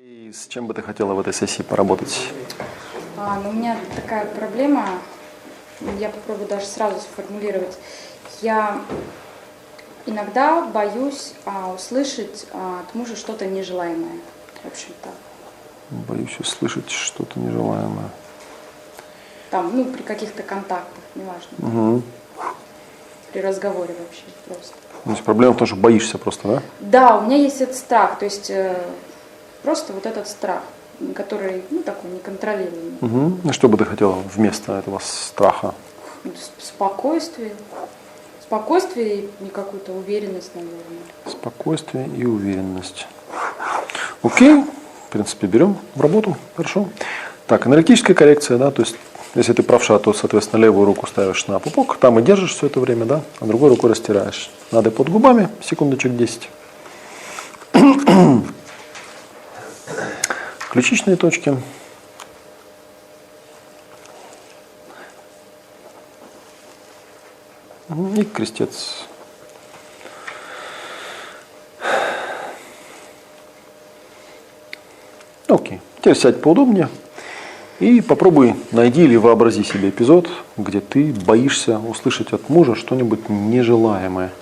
И с чем бы ты хотела в этой сессии поработать? У меня такая проблема, я попробую даже сразу сформулировать. Я иногда боюсь услышать от мужа что-то нежелаемое, в общем-то. Боюсь услышать что-то нежелаемое. Там, при каких-то контактах, неважно. Угу. При разговоре вообще просто. То есть проблема в том, что боишься просто, да? Да, у меня есть этот страх, то есть просто вот этот страх, который, такой неконтролируемый. Угу. И что бы ты хотела вместо этого страха? Спокойствие. Спокойствие и какую-то уверенность, наверное. Спокойствие и уверенность. Окей, в принципе, берем в работу, хорошо. Так, аналитическая коррекция, да, то есть, если ты правша, то, соответственно, левую руку ставишь на пупок, там и держишь все это время, да, а другой рукой растираешь. Надо под губами, секундочек 10. Ключичные точки. И крестец. Окей. Теперь сядь поудобнее и попробуй найди или вообрази себе эпизод, где ты боишься услышать от мужа что-нибудь нежелаемое.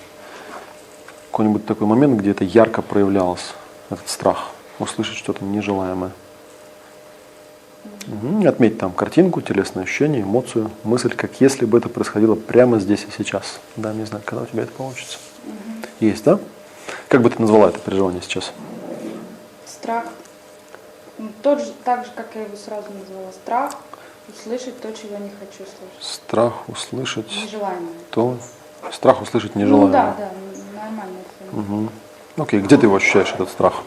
Какой-нибудь такой момент, где это ярко проявлялось, этот страх, услышать что-то нежелаемое. Угу. Отметь там картинку, телесное ощущение, эмоцию, мысль, как если бы это происходило прямо здесь и сейчас. Да, не знаю, когда у тебя это получится. Угу. Есть, да? Как бы ты назвала это переживание сейчас? Страх. Так же, как я его сразу назвала. Страх услышать то, чего я не хочу слышать. Страх услышать нежелаемое. Страх услышать нежелаемое. Да, нормально. Угу. Окей, где ты его ощущаешь, этот страх?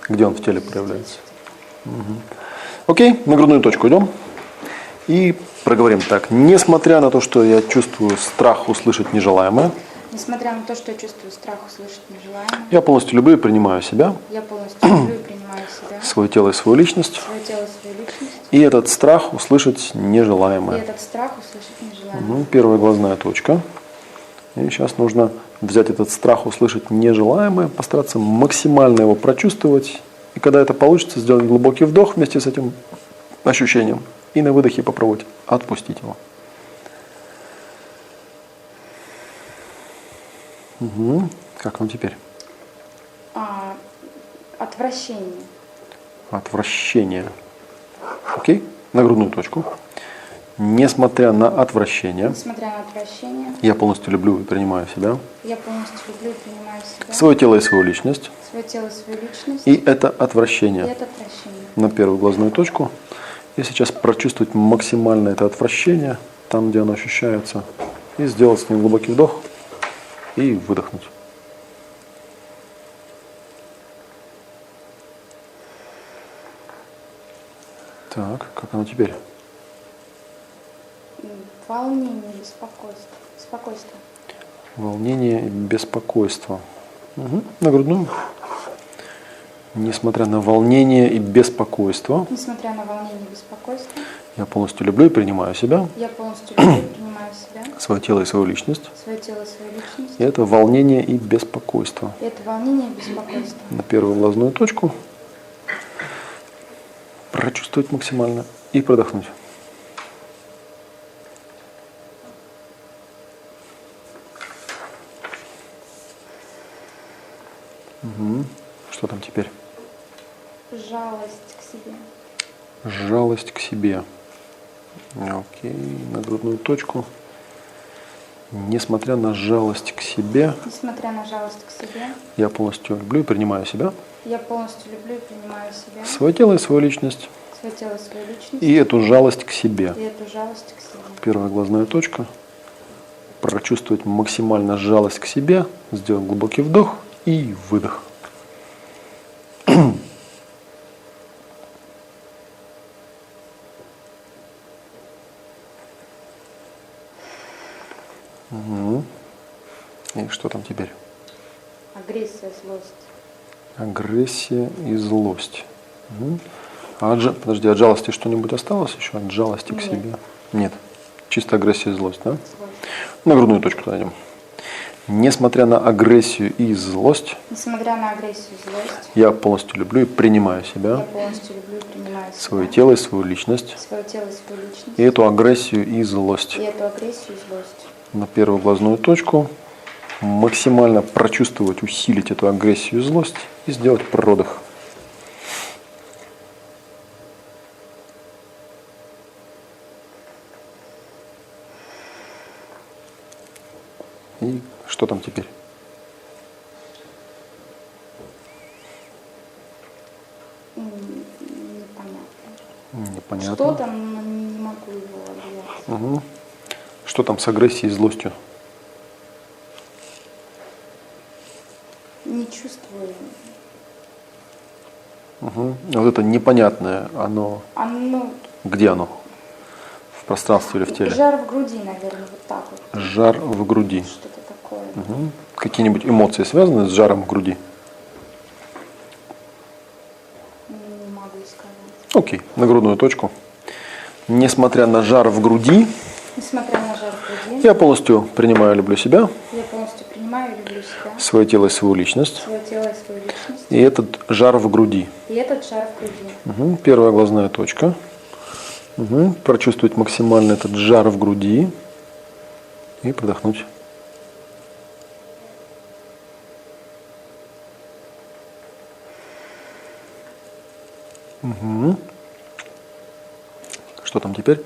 Где он в теле проявляется? Угу. Окей, на грудную точку идем. И проговорим так. Несмотря на то, что я чувствую страх услышать нежелаемое. Несмотря на то, что я чувствую страх услышать нежелаемое. Я полностью люблю и принимаю себя. Я полностью люблю и принимаю себя. Свое тело и свою личность. Свое тело и свою личность. И этот страх услышать нежелаемое. Угу, первая глазная точка. И сейчас нужно взять этот страх услышать нежелаемое, постараться максимально его прочувствовать. И когда это получится, сделать глубокий вдох вместе с этим ощущением. И на выдохе попробовать отпустить его. Угу. Как вам теперь? Отвращение. Отвращение. Окей? На грудную точку. Несмотря на отвращение. Я полностью люблю и принимаю себя. Свое тело и свою личность. И это отвращение. На первую глазную точку. И сейчас прочувствовать максимально это отвращение, там, где оно ощущается. И сделать с ним глубокий вдох. И выдохнуть. Так, как оно теперь? Волнение, спокойствие. Волнение и беспокойство. Угу. На грудную. Несмотря на волнение и беспокойство. Я полностью люблю и принимаю себя. Свое тело и свою личность. И это волнение и беспокойство. На первую глазную точку. Прочувствовать максимально и продохнуть. Угу. Что там теперь? Жалость к себе. Жалость к себе. Окей, на грудную точку. Несмотря на жалость к себе. Я полностью люблю и принимаю себя. Свое тело и свою личность. И эту жалость к себе. Первая глазная точка. Прочувствовать максимально жалость к себе. Сделать глубокий вдох и выдох. Угу. И что там теперь? Агрессия, злость. Агрессия и злость. Угу. Подожди, от жалости что-нибудь осталось еще? От жалости к себе? Нет. Чисто агрессия и злость, да? Злость. На грудную точку найдем. Несмотря на агрессию и злость, Несмотря на агрессию и злость, я полностью люблю и принимаю я себя, полностью люблю и принимаю свое себя, тело и свою личность, свое тело и свою личность, и эту агрессию и злость и эту агрессию и злость. на первую глазную точку, максимально прочувствовать, усилить эту агрессию и злость и сделать продых. И что там теперь? Непонятно. Непонятно. Что там, но не могу его объять. Угу. Что там с агрессией и злостью? Не чувствую. Угу. Вот это непонятное, оно, Оно, где оно? В пространстве или в теле? жар в груди, наверное, вот так вот. Жар в груди. Что-то такое. Угу. Какие-нибудь эмоции связаны с жаром в груди? Не могу сказать. Окей, на грудную точку. Несмотря на жар в груди, Несмотря на жар в груди, я полностью принимаю и люблю себя, я полностью принимаю и люблю себя, свое тело и свою личность. свое тело и свою личность. И этот жар в груди. И этот жар в груди. Угу. Первая глазная точка. Угу. Прочувствовать максимально этот жар в груди и продохнуть. Угу. Что там теперь?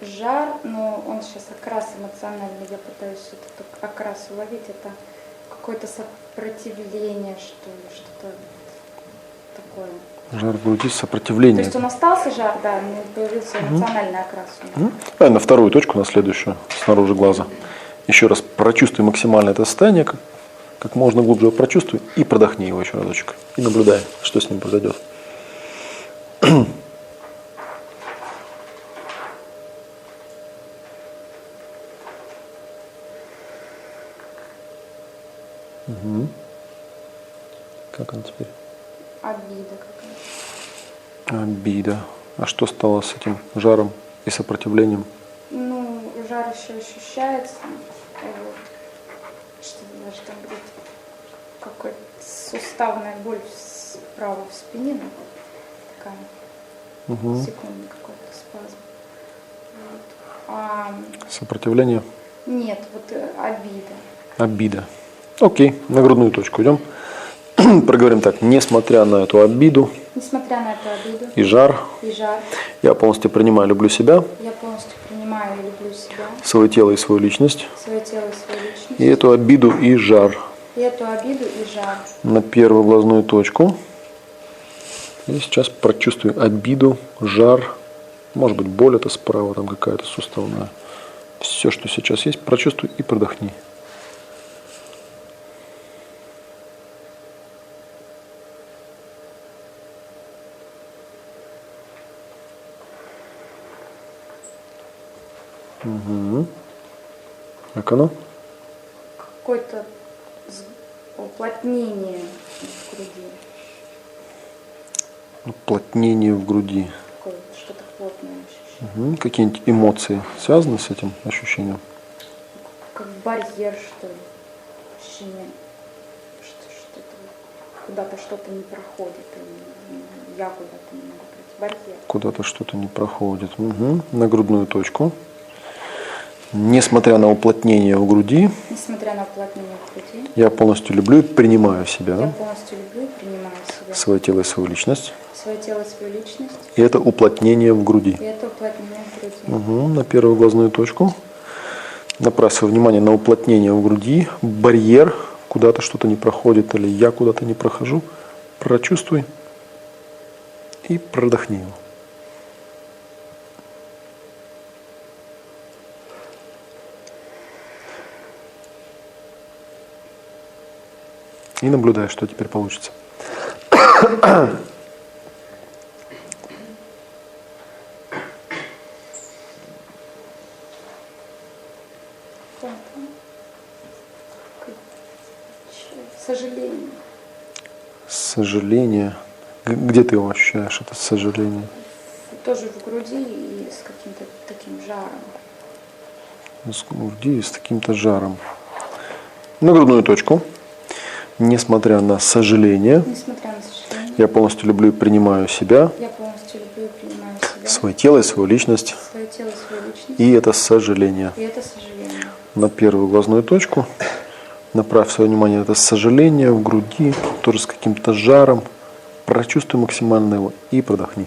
Жар, но он сейчас окрас эмоциональный, я пытаюсь этот окрас уловить, это какое-то сопротивление, что ли, что-то такое. Жар в груди, То сопротивление. есть он остался жар, да, но появился эмоциональный окрас. у него. Давай на вторую точку, на следующую, снаружи глаза. Еще раз прочувствуй максимально это состояние, как можно глубже его прочувствуй, и продохни его еще разочек. И наблюдай, что с ним произойдет. Угу. Как он теперь? Обида какая-то. Обида. А что стало с этим жаром и сопротивлением? Ну, жар еще ощущается. Вот. Что даже там будет какая-то суставная боль справа в спине, ну, такая, Угу. секундный какой-то спазм. Вот. А, Сопротивление, нет, вот обида. обида. Окей, на грудную точку идем. Проговорим так. Несмотря на эту обиду Несмотря на эту обиду и жар, и жар, я полностью принимаю, люблю себя, я полностью принимаю и люблю себя, свое тело и свою личность. свое тело и свою личность. И эту обиду и жар И эту обиду и жар. на первую глазную точку. И сейчас прочувствуй обиду, жар, может быть боль это справа, там какая-то суставная. Все, что сейчас есть, прочувствуй и продохни. Угу. Как оно? Какое-то уплотнение в груди. Уплотнение в груди. Такое что-то плотное ощущение. Угу. Какие-нибудь эмоции связаны с этим ощущением? Как барьер, что ли. Ощущение, что это куда-то что-то не проходит. И я куда-то не могу пройти. Барьер. Куда-то что-то не проходит. Угу. На грудную точку. Несмотря на уплотнение в груди, Несмотря на уплотнение в груди, я полностью люблю и принимаю себя, я полностью люблю и принимаю себя, свое тело и свою личность. свое тело и свою личность. И это уплотнение в груди. И это уплотнение в груди. Угу. На первую глазную точку. Направь внимание на уплотнение в груди. Барьер, куда-то что-то не проходит, или я куда-то не прохожу. Прочувствуй и продохни его. И наблюдай, что теперь получится. Сожаление. Сожаление. Где ты его ощущаешь, это сожаление? Тоже в груди и с каким-то таким жаром. в груди с таким-то жаром. На грудную точку. Несмотря на сожаление, Несмотря на сожаление, я полностью люблю и принимаю себя, я полностью люблю и принимаю себя, свое тело и свою личность. свое тело, свою личность. И это сожаление. И это сожаление. На первую глазную точку. Направь свое внимание на это сожаление в груди, тоже с каким-то жаром. Прочувствуй максимально его и продохни.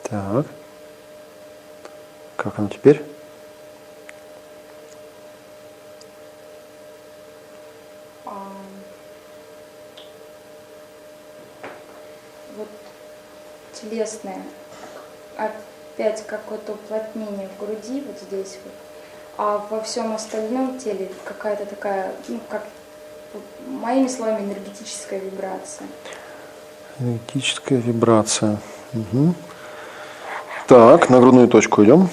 Так. Как оно теперь? Вот телесное, опять какое-то уплотнение в груди, вот здесь вот, а во всем остальном теле какая-то такая, ну, как, моими словами, энергетическая вибрация. Энергетическая вибрация. Угу. Так, на грудную точку идем.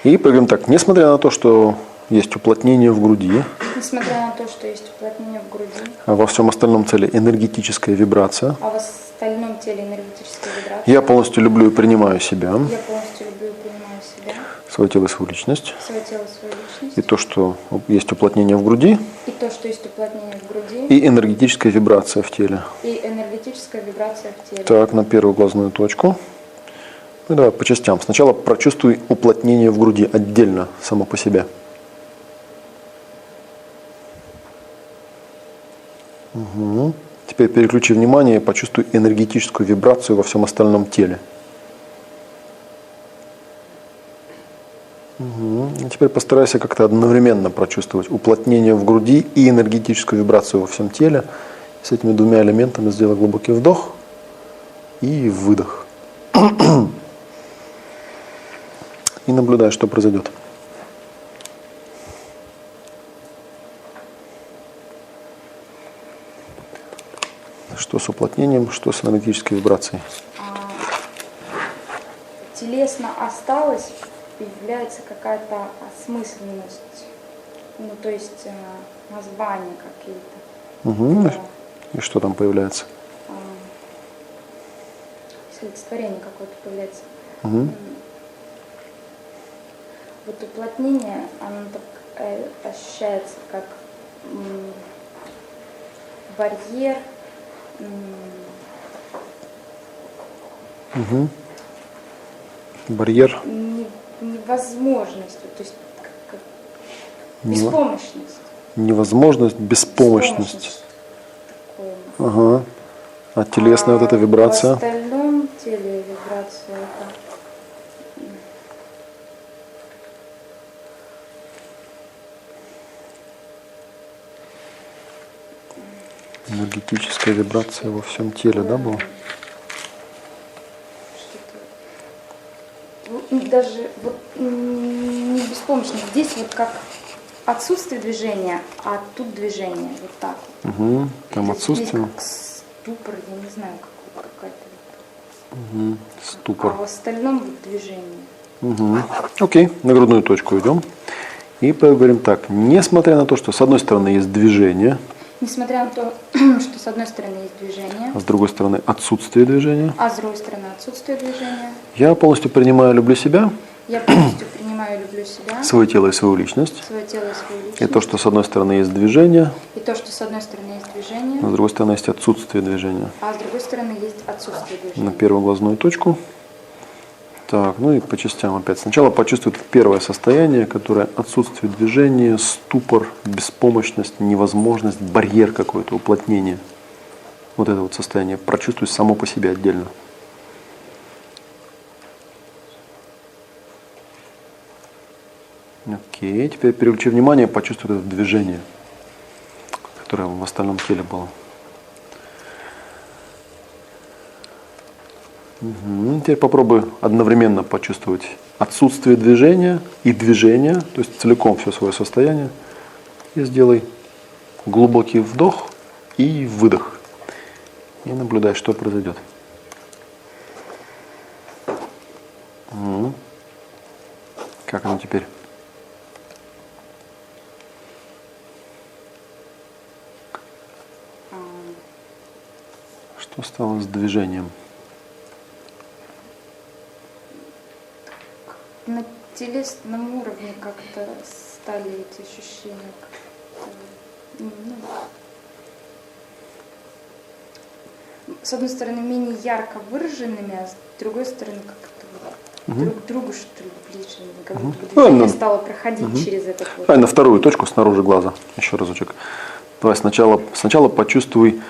И поговорим так. Несмотря на то, что есть уплотнение в груди, Несмотря на то, что есть уплотнение в груди, а во всем остальном теле энергетическая вибрация, а в остальном теле энергетическая вибрация, я полностью люблю и принимаю себя, я полностью люблю и принимаю себя, свое тело и свою личность. свое тело, свою личность, И то, что есть уплотнение в груди, и то, что есть уплотнение в груди, и энергетическая вибрация в теле. и энергетическая вибрация в теле. Так, на первую глазную точку. Ну, давай по частям. Сначала прочувствуй уплотнение в груди отдельно, само по себе. Угу. Теперь переключи внимание и почувствуй энергетическую вибрацию во всем остальном теле. Угу. И теперь постарайся как-то одновременно прочувствовать уплотнение в груди и энергетическую вибрацию во всем теле. С этими двумя элементами сделай глубокий вдох и выдох. И наблюдай, что произойдет. Что с уплотнением, что с энергетической вибрацией. Телесно осталось, появляется какая-то осмысленность, ну то есть названия какие-то. Угу. Да. И что там появляется? Олицетворение какое-то появляется. Угу. Вот уплотнение, оно так ощущается как барьер, Угу. Барьер. невозможность, то есть как Нево- беспомощность. Невозможность, беспомощность. Такое. Ага. А телесная вот эта В вибрация. остальном теле вибрация это Энергетическая вибрация во всем теле, да, была? что-то даже вот не беспомощность. Здесь вот как отсутствие движения, а тут движение. Вот так вот. Угу. Там Здесь отсутствие. как ступор, я не знаю, какая-то. Угу. А Ступор. в остальном вот движение. Угу. Окей, на грудную точку идем. И поговорим так. Несмотря на то, что с одной стороны есть движение, Несмотря на то, что с одной стороны есть движение, а с другой стороны отсутствие движения, а с другой стороны отсутствие движения, я полностью принимаю, люблю себя, я полностью принимаю и люблю себя, свое тело и свою личность. свое тело и свою И личность. то, что с одной стороны есть движение, И то, что с одной стороны есть движение, а с другой стороны есть отсутствие движения. а с другой стороны есть отсутствие движения. На первую глазную точку. Так, ну и по частям опять. Сначала почувствуй первое состояние, которое отсутствие движения, ступор, беспомощность, невозможность, барьер какой-то, уплотнение. Вот это вот состояние прочувствуй само по себе отдельно. Окей, теперь переключи внимание, почувствуй это движение, которое в остальном теле было. Угу. Теперь попробуй одновременно почувствовать отсутствие движения и движение, то есть целиком все свое состояние. И сделай глубокий вдох и выдох. И наблюдай, что произойдет. Угу. Как оно теперь? Что стало с движением? На телесном уровне как-то стали эти ощущения как-то, с одной стороны, менее ярко выраженными, а с другой стороны, как-то друг к другу, что ли, ближе. Как будто движение стало проходить через этот вот. Давай на вторую точку снаружи глаза. Еще разочек. Давай сначала почувствуй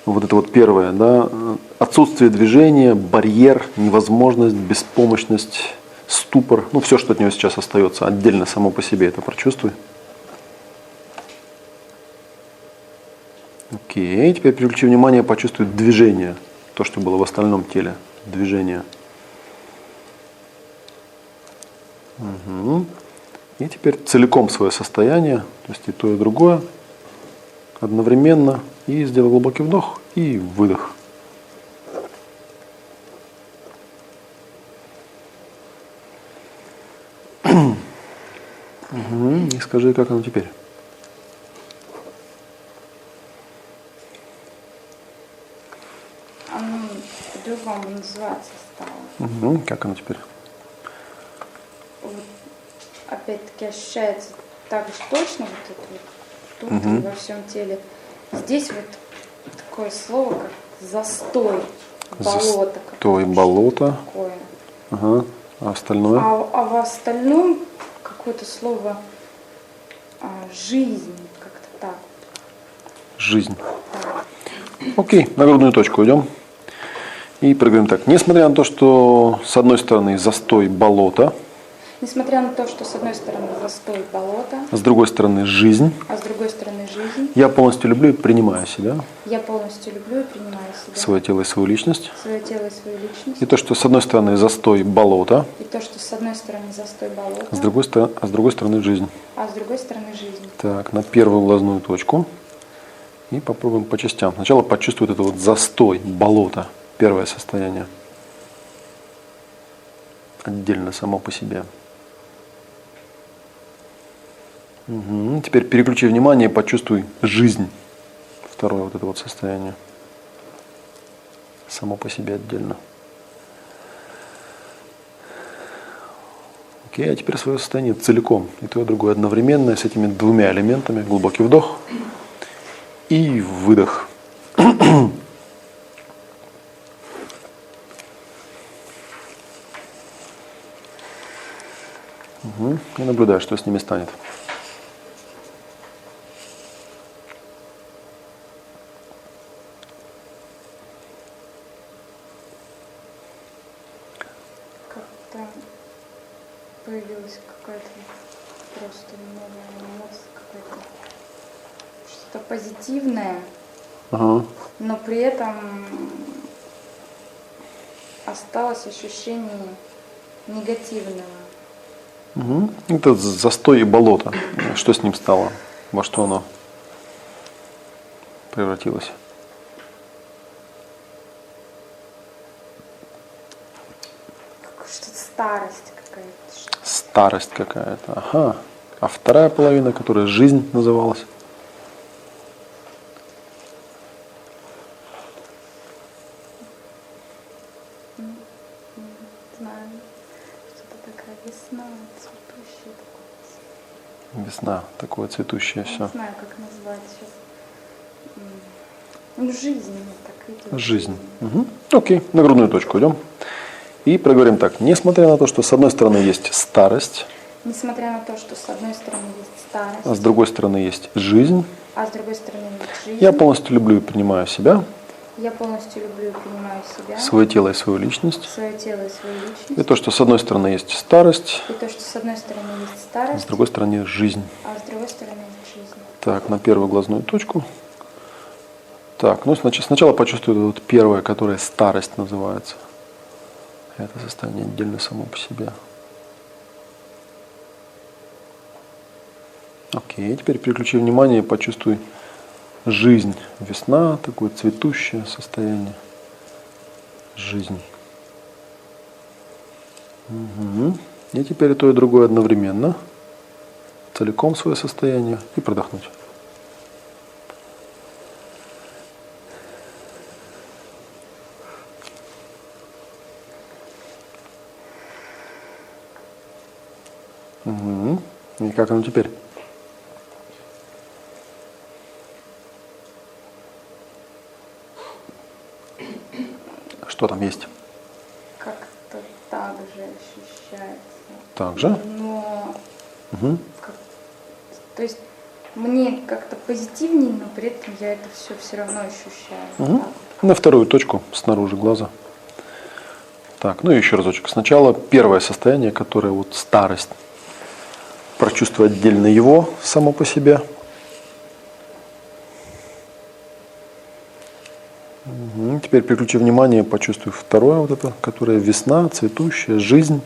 вот это вот первое, да, отсутствие движения, барьер, невозможность, беспомощность, ступор. Ну, все, что от него сейчас остается, отдельно само по себе, это прочувствуй. Окей, теперь переключи внимание, почувствуй движение, то, что было в остальном теле, движение. Угу. И теперь целиком свое состояние, то есть и то, и другое, одновременно, и сделай глубокий вдох и выдох. Угу. И скажи, как оно теперь. Оно по-другому называться стало. Угу. Как оно теперь? Вот, опять-таки ощущается так же точно вот это вот тут и во всем теле. Здесь вот такое слово, как застой, болото. Застой, болото. Такое. Ага. А остальное? А в остальном какое-то слово жизнь, как-то так. Жизнь. Окей, на грудную точку идем. И проговорим так. Несмотря на то, что с одной стороны застой, болото, Несмотря на то, что с одной стороны застой, болото, с другой стороны жизнь, а с другой стороны жизнь, я полностью люблю и принимаю себя, я полностью люблю и принимаю себя, свое тело и свою личность. свое тело и свою личность. И то, что с одной стороны застой, болото, И то, что с одной стороны застой, болото, а с другой стороны жизнь. а с другой стороны жизнь. Так, на первую глазную точку. И попробуем по частям. Сначала почувствуй это вот застой, болото, первое состояние. Отдельно само по себе. Угу. Теперь переключи внимание, почувствуй жизнь. Второе вот это вот состояние. Само по себе отдельно. Окей, а теперь свое состояние целиком. И то, и другое одновременно с этими двумя элементами. Глубокий вдох и выдох. Угу. И наблюдай, что с ними станет. Как-то появилась какая-то просто новая эмоция, какая-то что-то позитивное, Ага. но при этом осталось ощущение негативного. Угу. Это застой и болото. Что с ним стало? Во что оно превратилось? Что-то старость какая-то. Старость какая-то. Ага. А вторая половина, которая жизнь называлась? Не знаю, что-то такая весна, цветущая такое. Весна. Такое цветущее все. Не знаю, как назвать сейчас. Ну, жизнь так идет. Жизнь. Угу. Окей. На грудную точку идем. И проговорим так. Несмотря на то, что с одной стороны есть старость, Несмотря на то, что с одной стороны есть старость, а с другой стороны есть жизнь, а с другой стороны есть жизнь, я полностью люблю и принимаю себя, я полностью люблю и принимаю себя, свое тело и свою личность. свое тело и свою личность. И то, что с одной стороны есть старость, И то, что с одной стороны есть а с старость, другой стороны жизнь. а с другой стороны есть жизнь. Так, на первую глазную точку. Так, ну сначала почувствуй вот первое, которое старость называется. Это состояние отдельно само по себе. Окей, теперь переключи внимание и почувствуй жизнь. Весна, такое цветущее состояние. Жизнь. Угу. И теперь и то, и другое одновременно. Целиком свое состояние и продохнуть. Мгм. И как оно теперь? Что там есть? Как-то так же ощущается. Так же? Но, Мгм. как- то есть мне как-то позитивнее, но при этом я это все равно ощущаю. Мгм. Так. На вторую точку снаружи глаза. Так, ну и еще разочек. Сначала первое состояние, которое вот старость. Прочувствовать отдельно его само по себе. Мгм. Теперь переключи внимание, почувствуй второе вот это, которое весна, цветущая, жизнь.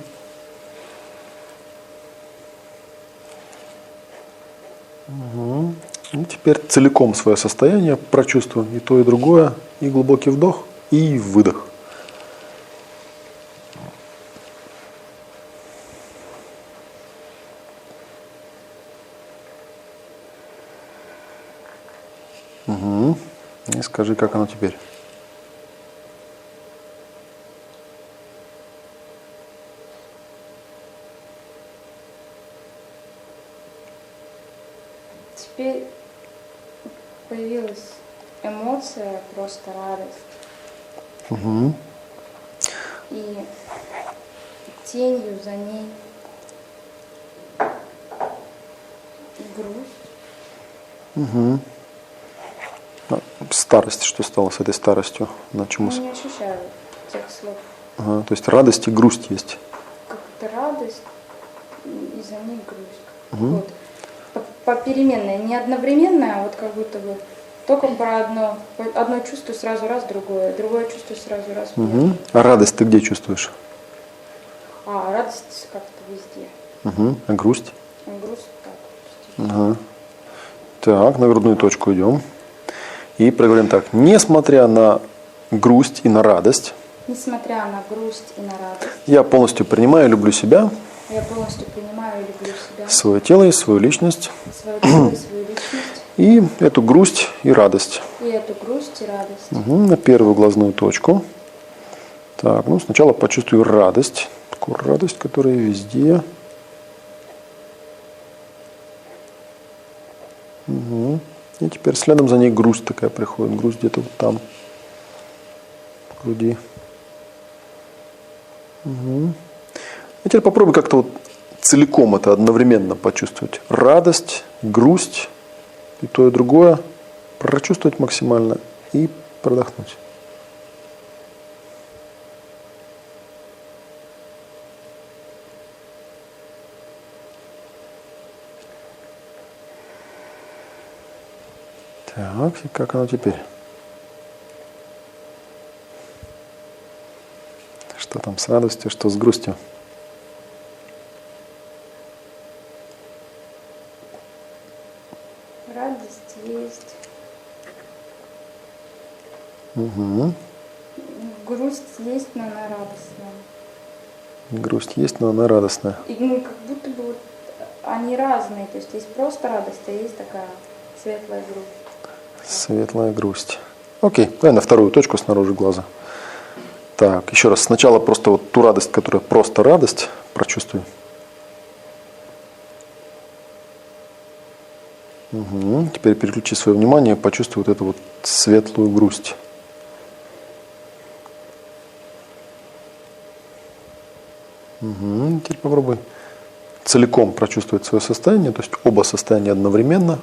Мгм. И теперь целиком свое состояние прочувствуй. И то, и другое. И глубокий вдох, и выдох. Мгм. И скажи, как оно теперь. Теперь появилась эмоция, просто радость. Мгм. И тенью за ней грусть. Мгм. А старость, что стало с этой старостью? На чему? Ну, не ощущаю тех слов. Ага, то есть радость и грусть есть. Как-то радость и за ней грусть. Мгм. Вот. Попеременная, не одновременная, а вот как будто бы только про одно чувство сразу раз, другое чувство сразу раз первое. Мгм. А радость ты где чувствуешь? А радость как-то везде. Мгм. А грусть? А грусть так. Ага. Так, на грудную точку идем. И проговорим так. Несмотря на грусть и на радость, Несмотря на грусть и на радость, я полностью принимаю и люблю себя, я полностью принимаю и люблю себя, свое тело и свою личность, свое тело и свою личность, и эту грусть и радость. и эту грусть и радость. Мгм. На первую глазную точку. Так, ну сначала почувствую радость. Такую радость, которая везде. Мгм. И теперь следом за ней грусть такая приходит. Грусть где-то вот там, в груди. Мгм. И теперь попробуй как-то вот целиком это одновременно почувствовать. Радость, грусть и то, и другое. Прочувствовать максимально и продохнуть. Так, и как оно теперь? Что там с радостью, что с грустью? Радость есть, Угу. грусть есть, но она радостная. Грусть есть, но она радостная. И ну, как будто бы вот они разные, то есть есть просто радость, а есть такая светлая грусть. Светлая грусть. Окей, давай на вторую точку снаружи глаза. Так, еще раз. Сначала просто вот ту радость, которая просто радость, прочувствуй. Угу. Теперь переключи свое внимание, почувствуй вот эту вот светлую грусть. Угу. Теперь попробуй целиком прочувствовать свое состояние, то есть оба состояния одновременно.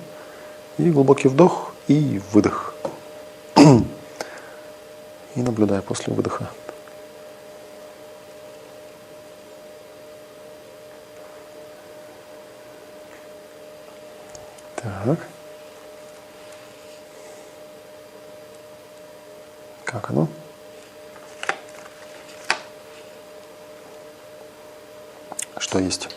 И глубокий вдох и выдох. И наблюдай после выдоха. Так. Как оно? Что есть?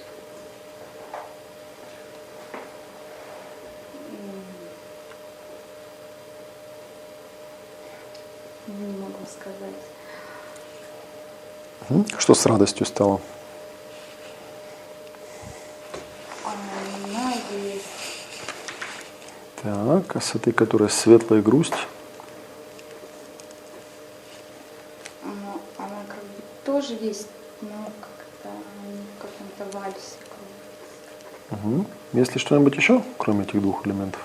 Не могу сказать. Что с радостью стало? Она есть. Так, а с этой, которая светлая грусть? Она как бы тоже есть, но как-то они в каком-то вальсе. Угу. Есть ли что-нибудь еще, кроме этих двух элементов?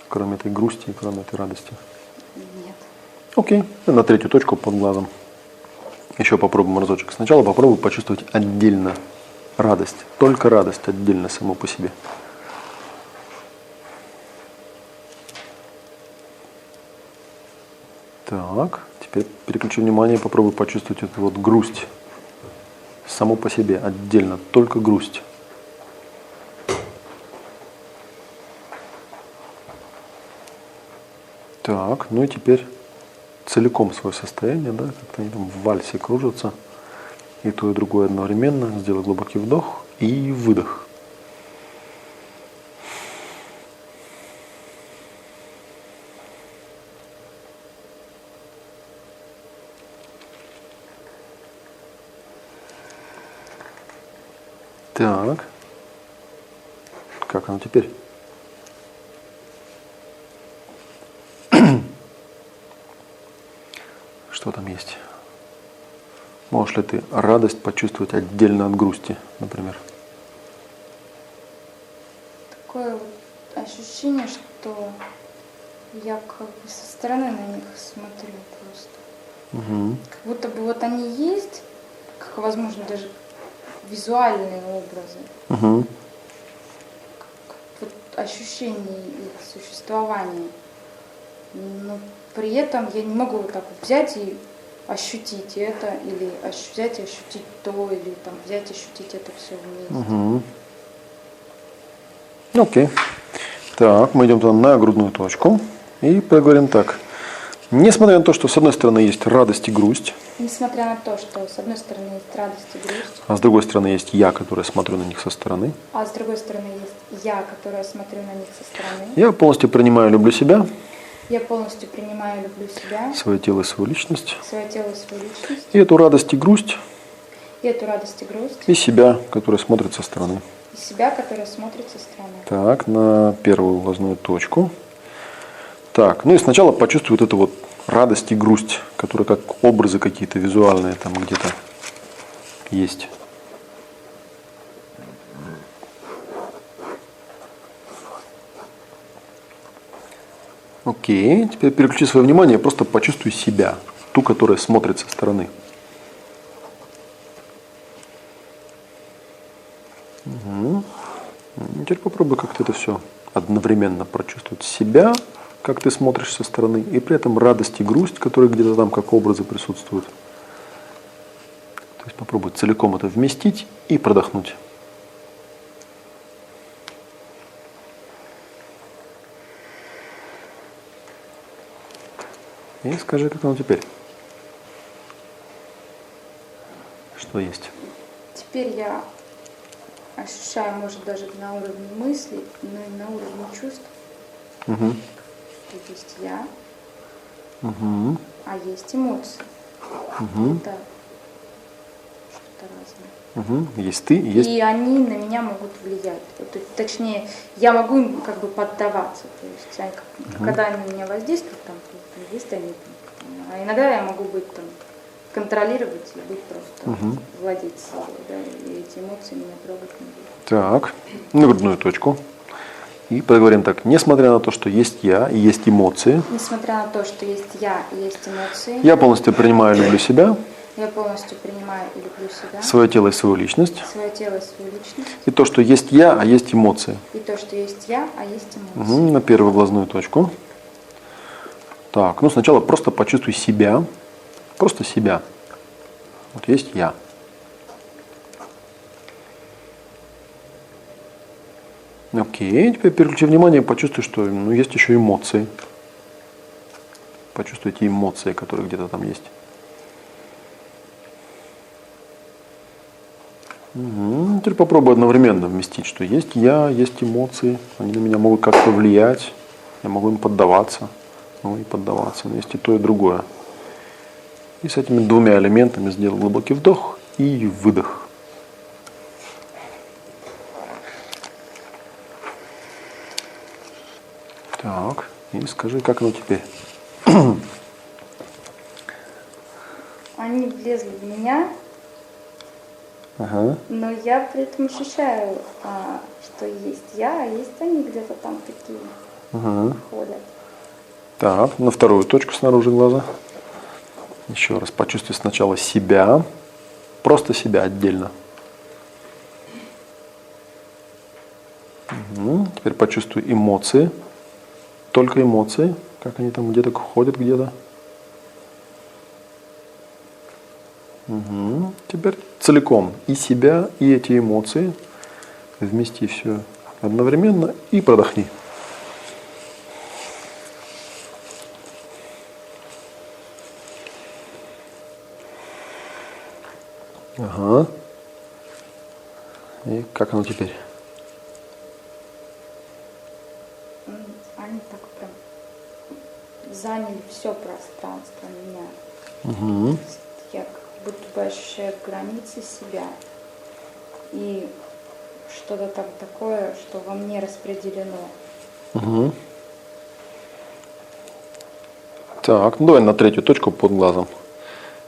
Кроме этой грусти и кроме этой радости? Нет. Окей. На третью точку под глазом. Еще попробуем разочек. Сначала попробуй почувствовать отдельно радость. Только радость отдельно само по себе. Так, теперь переключи внимание, попробуй почувствовать эту вот грусть. Само по себе, отдельно, только грусть. Так, ну и теперь целиком свое состояние, да, как-то они там в вальсе кружатся. И то, и другое одновременно. Сделай глубокий вдох и выдох. Так. Как оно теперь? Что там есть? Можешь ли ты радость почувствовать отдельно от грусти, например? Такое вот ощущение, что я как бы со стороны на них смотрю просто. Угу. Как будто бы вот они есть, как, возможно, даже визуальные образы. Угу. Вот ощущение их существования. Но при этом я не могу вот так вот взять и ощутить это, или взять и ощутить то, или там взять и ощутить это все вместе. Угу. Окей. Так, мы идем туда на грудную точку и поговорим так. Несмотря на то, что с одной стороны есть радость и грусть, Несмотря на то, что с одной стороны есть радость и грусть, а с другой стороны есть я, который смотрю на них со стороны, а с другой стороны есть я, которая смотрю на них со стороны, я полностью принимаю и люблю себя, я полностью принимаю и люблю себя, свое тело и свою личность, свое тело и свою личность, и эту радость и грусть, и эту радость и грусть, и себя, который смотрит со стороны. и себя, которая смотрит со стороны. Так, на первую глазную точку. Так, ну и сначала почувствуй вот эту вот радость и грусть, которые как образы какие-то визуальные там где-то есть. Окей, теперь переключи свое внимание, просто почувствуй себя, ту, которая смотрит со стороны. Угу. Теперь попробуй как-то это все одновременно прочувствовать себя, как ты смотришь со стороны, и при этом радость и грусть, которые где-то там как образы присутствуют. То есть попробуй целиком это вместить и продохнуть. И скажи, как оно теперь. Что есть? Теперь я ощущаю, может, даже на уровне мыслей, но и на уровне чувств, Угу. что есть я, Угу. а есть эмоции. Угу. Это что-то разное. Угу. Есть ты и есть... И они на меня могут влиять. Вот, точнее, я могу им как бы поддаваться. То есть, когда они на меня воздействуют, там, есть они, а иногда я могу быть там, контролировать и быть просто владеть собой, да, и эти эмоции меня трогать не будут. Так, на грудную точку. И поговорим так. Несмотря на то, что есть я и есть эмоции, Несмотря на то, что есть я и есть эмоции, я полностью принимаю и люблю себя, я полностью принимаю и люблю себя, свое тело и свою личность, свое тело и свою личность, и то, что есть я, а есть эмоции. и то, что есть я, а есть эмоции. Угу. На первую глазную точку. Так, ну сначала просто почувствуй себя, просто себя. Вот есть я. Окей, теперь переключи внимание, почувствуй, что есть еще эмоции. Почувствуйте эмоции, которые где-то там есть. Угу. Теперь попробуй одновременно вместить, что есть я, есть эмоции. Они на меня могут как-то влиять, я могу им поддаваться. Ну и поддаваться, но есть и то, и другое. И с этими двумя элементами сделай глубокий вдох и выдох. Так, и скажи, как оно теперь? Они влезли в меня, Ага. Но я при этом ощущаю, что есть я, а есть они где-то там такие Ага. ходят. Так, на вторую точку снаружи глаза. Еще раз почувствуй сначала себя, просто себя отдельно. Теперь почувствуй эмоции, только эмоции, как они там где-то ходят где-то. Теперь целиком и себя, и эти эмоции, вмести все одновременно и продохни. Ага. И как оно теперь? Они так прям заняли все пространство меня. Угу. То есть я как будто бы ощущаю границы себя. И что-то там такое, что во мне распределено. Угу. Так, ну давай на третью точку под глазом.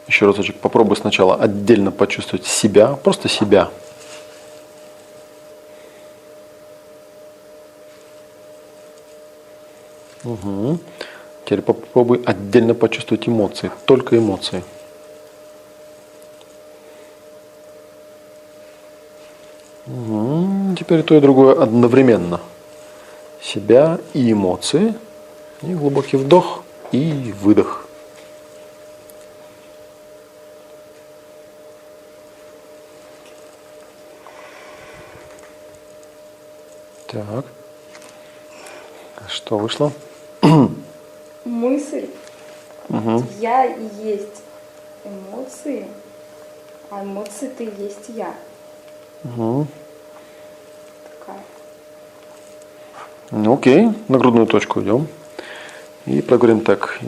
Еще разочек попробуй сначала отдельно почувствовать себя, просто себя. Угу. Теперь попробуй отдельно почувствовать эмоции, только эмоции. Угу. Теперь то и другое одновременно. Себя и эмоции. И глубокий вдох и выдох. Так. Что вышло? Мысль. Угу. Я и есть эмоции, а эмоции ты и есть я. Угу. Такая. Ну, окей, на грудную точку идем. И проговорим так.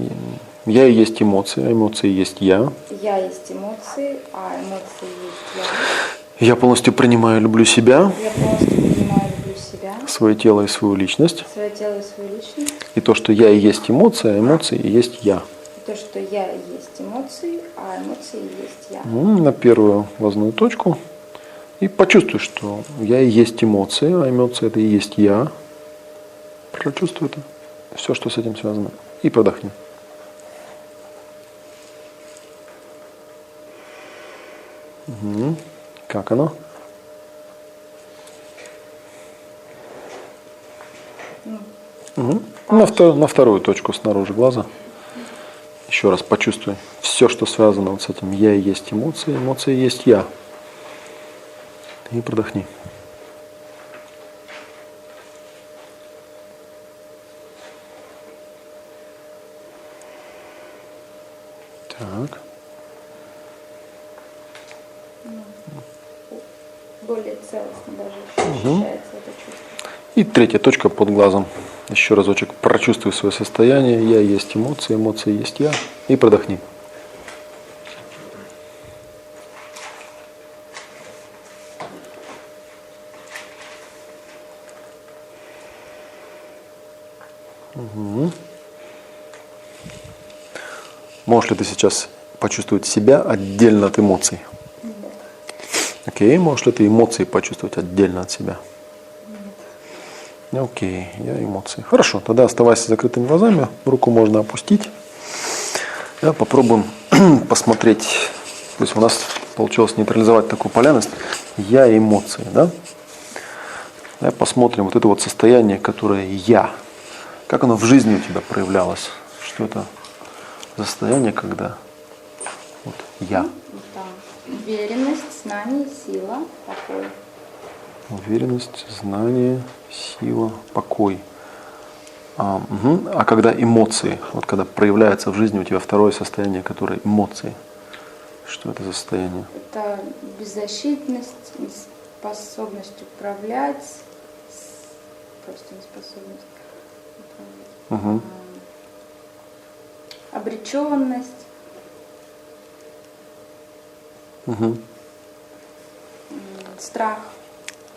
Я и есть эмоции, а эмоции есть я. Я есть эмоции, а эмоции есть я. Я полностью принимаю и люблю себя, Я полностью принимаю, люблю себя, свое тело и свою личность. свое тело и свою личность. И то, что я и есть эмоции, а эмоции и есть я. И то, что я и есть эмоции, а эмоции и есть я. На первую глазную точку. И почувствуй, что я и есть эмоции, а эмоции это и есть я. Прочувствуй это. Все, что с этим связано. И продохни. Угу. Как оно? Угу. На вторую точку снаружи глаза. Еще раз почувствуй. Все, что связано вот с этим. Я и есть эмоции, эмоции и есть я. И продохни. Так. Более целостно даже еще ощущается это чувство. И третья точка под глазом. Еще разочек прочувствуй свое состояние. Я и есть эмоции, эмоции и есть я. И продохни. Угу. Можешь ли ты сейчас почувствовать себя отдельно от эмоций? Нет. Окей. Можешь ли ты эмоции почувствовать отдельно от себя? Окей, я эмоции. Хорошо, тогда оставайся с закрытыми глазами. Руку можно опустить. Да, попробуем посмотреть. То есть у нас получилось нейтрализовать такую полярность. Я и эмоции. Да? Да, посмотрим вот это вот состояние, которое я. Как оно в жизни у тебя проявлялось? Что это за состояние, когда вот я? Да. Уверенность, знание, сила, покой. Уверенность, знание, сила, покой. А когда эмоции, вот когда проявляется в жизни у тебя второе состояние, которое эмоции, что это за состояние? Это беззащитность, способность управлять, просто неспособность управлять. Угу. Обреченность, Угу. страх.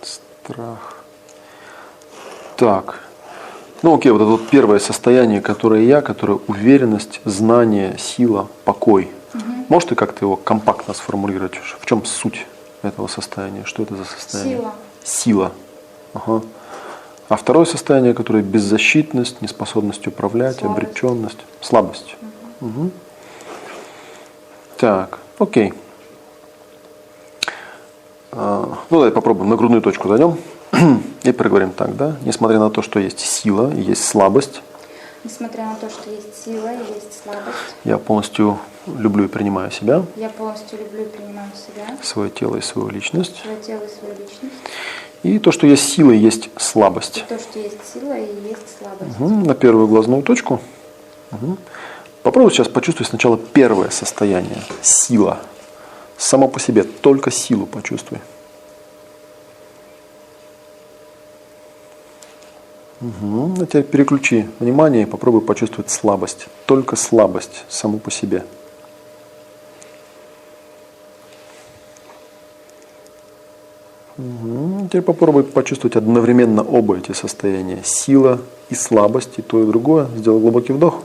Страх. Так. Ну окей, вот это вот первое состояние, которое я, которое уверенность, знание, сила, покой. Можешь ты как-то его компактно сформулировать? В чем суть этого состояния? Что это за состояние? Сила. Сила. Ага. А второе состояние, которое беззащитность, неспособность управлять, Слабость. обреченность, слабость. Мгм. Так, окей. Ну, давай попробуем на грудную точку зайдем и проговорим так, да? Несмотря на то, что есть сила и есть слабость, Несмотря на то, что есть сила и есть слабость, я полностью люблю и принимаю себя, я полностью люблю и принимаю себя, свое тело и свою личность. свое тело и свою личность. И то, что есть сила и есть слабость. И то, что есть сила и есть слабость. На первую глазную точку. Попробуй сейчас почувствовать сначала первое состояние. Сила. Само по себе. Только силу почувствуй. А теперь переключи внимание и попробуй почувствовать слабость. Только слабость саму по себе. Теперь попробуй почувствовать одновременно оба эти состояния. Сила и слабость, и то, и другое. Сделай глубокий вдох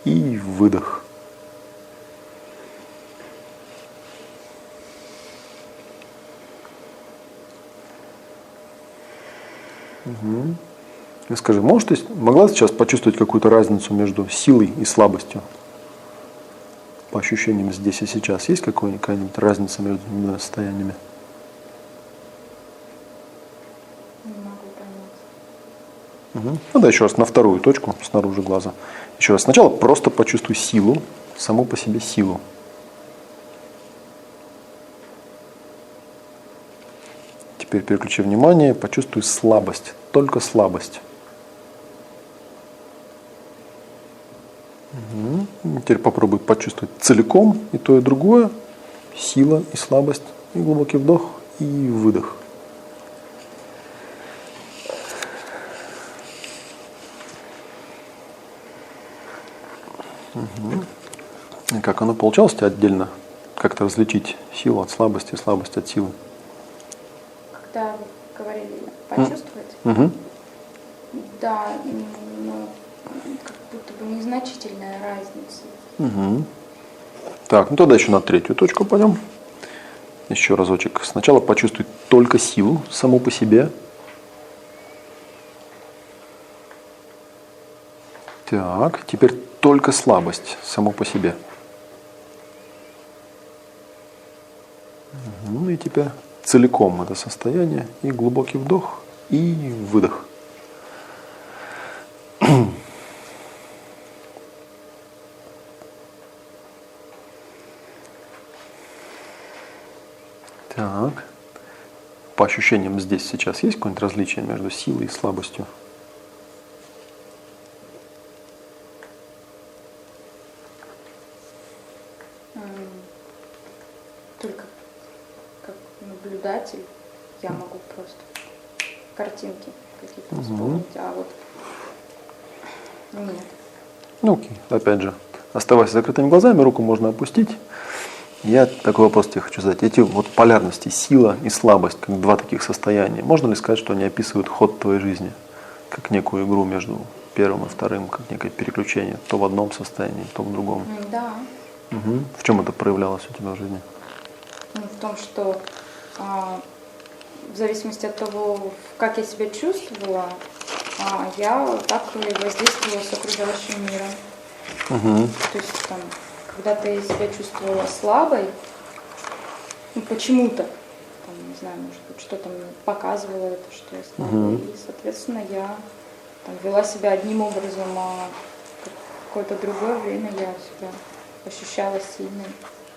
и выдох. И скажи, могла сейчас почувствовать какую-то разницу между силой и слабостью? По ощущениям здесь и сейчас. Есть какая-нибудь разница между двумя состояниями? Не могу понять. Ну да, еще раз на вторую точку снаружи глаза. Еще раз. Сначала просто почувствуй силу, саму по себе силу. Теперь переключи внимание, почувствуй слабость, только слабость. Теперь попробуй почувствовать целиком и то, и другое. Сила и слабость. И глубокий вдох и выдох. И как оно получалось у тебя отдельно? Как-то различить силу от слабости, слабость от силы? Когда вы говорили почувствовать, Угу. да, ну, как будто бы незначительная разница. Угу. Так, ну тогда еще на третью точку пойдем. Еще разочек. Сначала почувствуй только силу саму по себе. Так, теперь только слабость саму по себе. Ну и теперь целиком это состояние. И глубокий вдох, и выдох. Так. По ощущениям здесь сейчас есть какое-нибудь различие между силой и слабостью? Только как наблюдатель я могу просто картинки какие-то вспомнить, а вот нет. Ну окей, опять же, оставайся с закрытыми глазами, руку можно опустить. Я такой вопрос тебе хочу задать. Эти вот полярности, сила и слабость, как два таких состояния, можно ли сказать, что они описывают ход твоей жизни? Как некую игру между первым и вторым, как некое переключение, то в одном состоянии, то в другом? Да. Угу. В чем это проявлялось у тебя в жизни? В том, что в зависимости от того, как я себя чувствовала, я так и воздействовала с окружающим миром. Угу. То есть там, когда-то я себя чувствовала слабой, почему-то, там, не знаю, может быть, что-то мне показывало это, что я слабая, и, соответственно, я там, вела себя одним образом, а в какое-то другое время я себя ощущала сильной.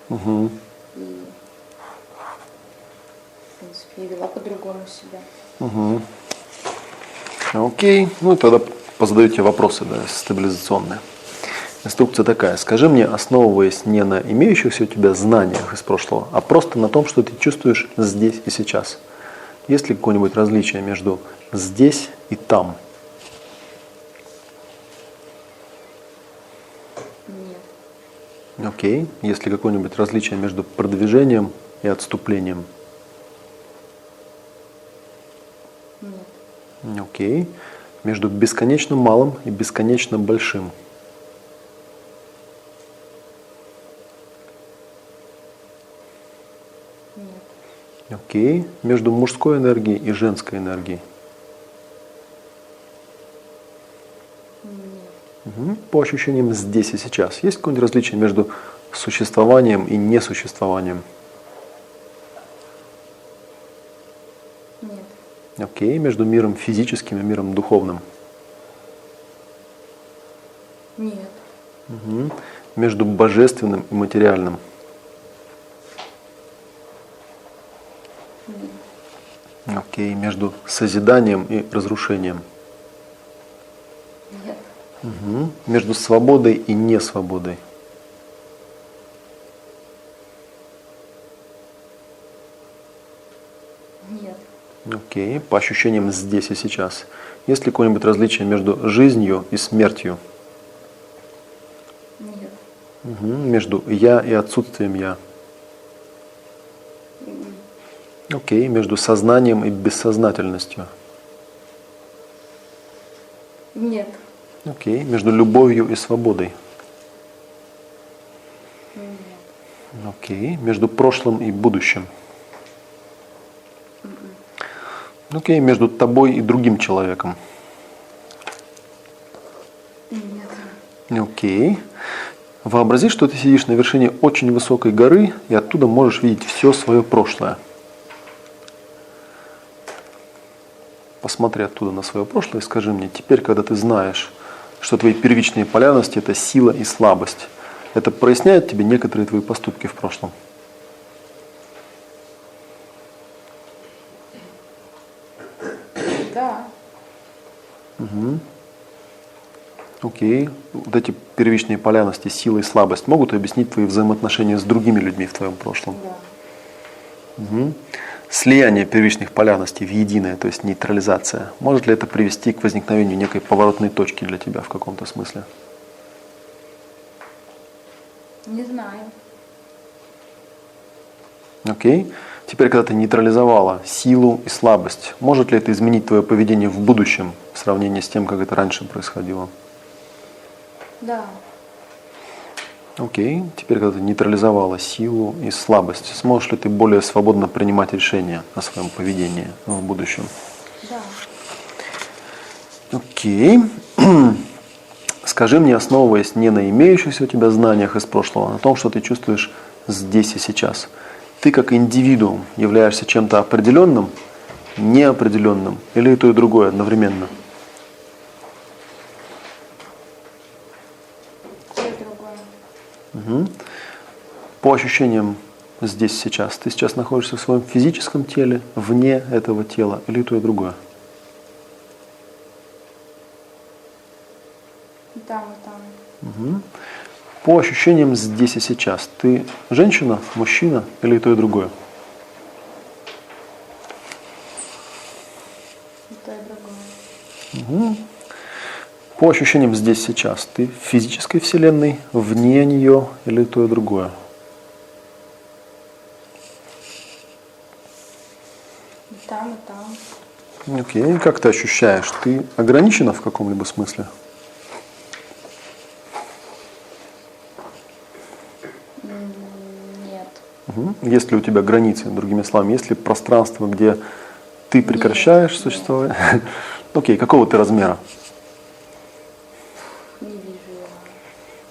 Угу. И, в принципе, я вела по-другому себя. Угу. Окей. Ну и тогда позадаю тебе вопросы, да, стабилизационные. Инструкция такая. Скажи мне, основываясь не на имеющихся у тебя знаниях из прошлого, а просто на том, что ты чувствуешь здесь и сейчас. Есть ли какое-нибудь различие между здесь и там? Нет. Окей. Есть ли какое-нибудь различие между продвижением и отступлением? Нет. Окей. Между бесконечно малым и бесконечно большим? Нет. Окей. Между мужской энергией и женской энергией. Угу. По ощущениям здесь и сейчас. Есть какое-нибудь различие между существованием и несуществованием? Нет. Окей. Между миром физическим и миром духовным? Нет. Угу. Между божественным и материальным? Нет. Окей. Между созиданием и разрушением? Нет. Угу. Между свободой и несвободой? Нет. Окей. По ощущениям здесь и сейчас. Есть ли какое-нибудь различие между жизнью и смертью? Нет. Угу. Между я и отсутствием я? Окей. Между сознанием и бессознательностью? Нет. Окей. Между любовью и свободой? Нет. Окей. Между прошлым и будущим? Окей. Между тобой и другим человеком? Нет. Окей. Вообрази, что ты сидишь на вершине очень высокой горы и оттуда можешь видеть все свое прошлое. Посмотри оттуда на свое прошлое и скажи мне, теперь, когда ты знаешь, что твои первичные полярности – это сила и слабость, это проясняет тебе некоторые твои поступки в прошлом? Да. Угу. Окей. Вот эти первичные полярности, сила и слабость могут объяснить твои взаимоотношения с другими людьми в твоем прошлом? Да. Угу. Слияние первичных полярностей в единое, то есть нейтрализация, может ли это привести к возникновению некой поворотной точки для тебя в каком-то смысле? Не знаю. Окей. Теперь, когда ты нейтрализовала силу и слабость, может ли это изменить твое поведение в будущем в сравнении с тем, как это раньше происходило? Да. Окей. Теперь, когда ты нейтрализовала силу и слабость, сможешь ли ты более свободно принимать решения о своем поведении в будущем? Да. Окей. Скажи мне, основываясь не на имеющихся у тебя знаниях из прошлого, а на том, что ты чувствуешь здесь и сейчас, ты как индивидуум являешься чем-то определенным, неопределенным или и то, и другое одновременно? То и другое. Угу. По ощущениям здесь сейчас, ты сейчас находишься в своем физическом теле, вне этого тела или и то, и другое? И там, и там. Угу. По ощущениям здесь и сейчас, ты женщина, мужчина или и то, и другое? И то, и другое. Угу. По ощущениям здесь сейчас, ты в физической вселенной, вне нее или и то, и другое? И там, и там. Окей. Как ты ощущаешь? Ты ограничена в каком-либо смысле? Нет. Угу. Есть ли у тебя границы, другими словами, есть ли пространство, где ты прекращаешь Нет, существовать? Окей, какого ты размера? Не вижу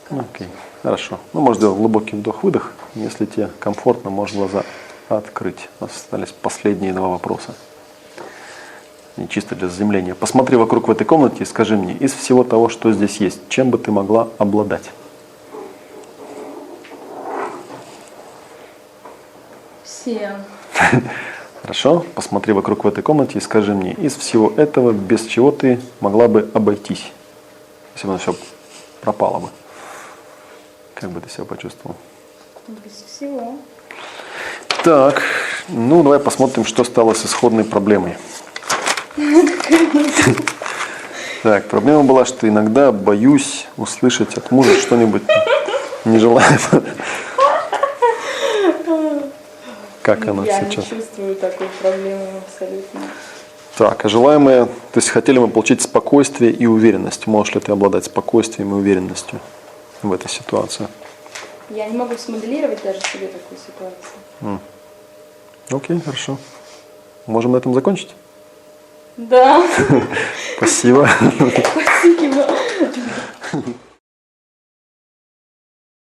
я. Окей, хорошо. Ну, можешь сделать глубокий вдох-выдох. Если тебе комфортно, можешь глаза открыть. У нас остались последние два вопроса. И чисто для заземления. Посмотри вокруг в этой комнате и скажи мне, из всего того, что здесь есть, чем бы ты могла обладать? Всем. Хорошо. Посмотри вокруг в этой комнате и скажи мне, из всего этого, без чего ты могла бы обойтись? Если бы оно все пропало бы. Как бы ты себя почувствовал? Без всего. Так, ну давай посмотрим, что стало с исходной проблемой. Так, проблема была, что иногда боюсь услышать от мужа что-нибудь нежелаемое. Как оно Я сейчас? не чувствую такой проблемы абсолютно. Так, а желаемое, то есть хотели мы получить спокойствие и уверенность. Можешь ли ты обладать спокойствием и уверенностью в этой ситуации? Я не могу смоделировать даже себе такую ситуацию. Окей, хорошо. Можем на этом закончить? Да, Спасибо. спасибо.